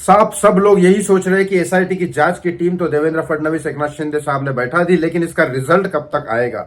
साफ सब लोग यही सोच रहे हैं कि एसआईटी की जांच की टीम तो देवेंद्र फडणवीस एकनाथ शिंदे साहब ने बैठा दी, लेकिन इसका रिजल्ट कब तक आएगा?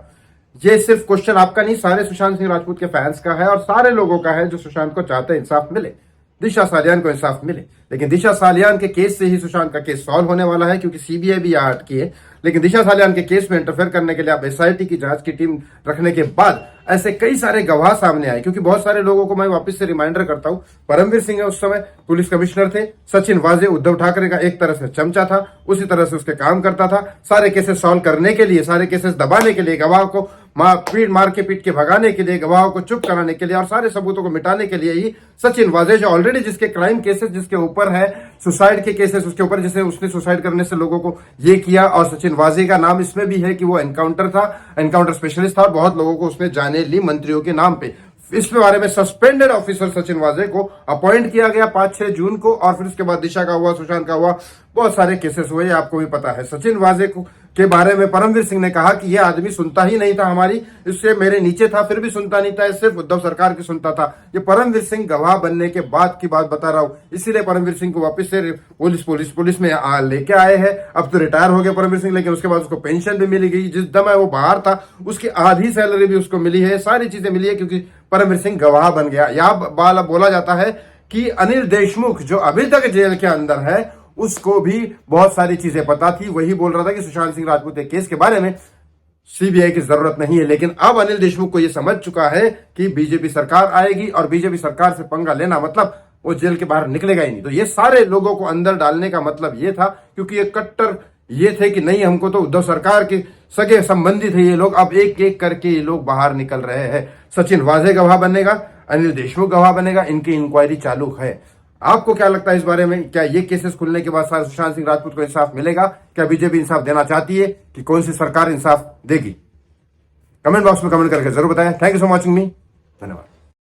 ये सिर्फ क्वेश्चन आपका नहीं, सारे सुशांत सिंह राजपूत के फैंस का है और सारे लोगों का है जो सुशांत को चाहते हैं इंसाफ मिले, दिशा सालियान को इंसाफ मिले। लेकिन दिशा सालियान के केस से ही सुशांत का केस सॉल्व होने वाला है, क्योंकि सीबीआई भी यहाँ अटकी है। लेकिन दिशा सालियान के केस में इंटरफेयर करने के लिए आप एसआईटी की जांच की टीम रखने के बाद ऐसे कई सारे गवाह सामने आए, क्योंकि बहुत सारे लोगों को मैं वापस से रिमाइंडर करता हूं, परमवीर सिंह उस समय पुलिस कमिश्नर थे, सचिन वाजे उद्धव ठाकरे का एक तरह से चमचा था, उसी तरह से उसके काम करता था। सारे केसेस सॉल्व करने के लिए, सारे केसेस दबाने के लिए, गवाह को मार के पीट के भगाने के लिए, गवाहों को चुप कराने के लिए और सारे सबूतों को मिटाने के लिए ही सचिन वाजे, जो ऑलरेडी जिसके क्राइम केसेस जिसके ऊपर है, सुसाइड के केसेस उसके ऊपर, जिसे उसने सुसाइड करने से लोगों को ये किया, और सचिन वाजे का नाम इसमें भी है कि वो एनकाउंटर था, एनकाउंटर स्पेशलिस्ट था और बहुत लोगों को उसने जाने ली मंत्रियों के नाम पे। इस बारे में सस्पेंडेड ऑफिसर सचिन वाजे को अपॉइंट किया गया 5-6 जून को, और फिर उसके बाद दिशा का हुआ, सुशांत का हुआ, बहुत सारे केसेस हुए, आपको भी पता है। सचिन वाजे को के बारे में परमवीर सिंह ने कहा कि यह आदमी सुनता ही नहीं था हमारी, इससे मेरे नीचे था फिर भी सुनता नहीं था, सिर्फ उद्धव सरकार की सुनता था। ये परमवीर सिंह गवाह बनने के बाद की बात बता रहा हूं, इसीलिए परमवीर सिंह को वापस से पुलिस में लेके आए हैं। अब तो रिटायर हो गया परमवीर सिंह, लेकिन उसके बाद उसको पेंशन भी मिली गई, जिस दम वो बाहर था उसकी आधी सैलरी भी उसको मिली है, सारी चीजें मिली है, क्योंकि परमवीर सिंह गवाह बन गया। यहाँ बोला जाता है कि अनिल देशमुख जो अभी तक जेल के अंदर है, उसको भी बहुत सारी चीजें पता थी। वही बोल रहा था कि सुशांत सिंह राजपूत के केस के बारे में सीबीआई की जरूरत नहीं है। लेकिन अब अनिल देशमुख को यह समझ चुका है कि बीजेपी सरकार आएगी और बीजेपी सरकार से पंगा लेना मतलब वो जेल के बाहर निकलेगा ही नहीं। तो ये सारे लोगों को अंदर डालने का मतलब ये था, क्योंकि ये कट्टर ये थे कि नहीं, हमको तो उद्धव सरकार के सगे संबंधी थे ये लोग। अब एक एक करके ये लोग बाहर निकल रहे हैं। सचिन वाजे गवाह बनेगा, अनिल देशमुख गवाह बनेगा, इनकी इंक्वायरी चालू है। आपको क्या लगता है इस बारे में? क्या ये केसेस खुलने के बाद सुशांत सिंह राजपूत को इंसाफ मिलेगा? क्या बीजेपी इंसाफ देना चाहती है कि कौन सी सरकार इंसाफ देगी? कमेंट बॉक्स में कमेंट करके जरूर बताएं। Thank you so much watching मी। धन्यवाद।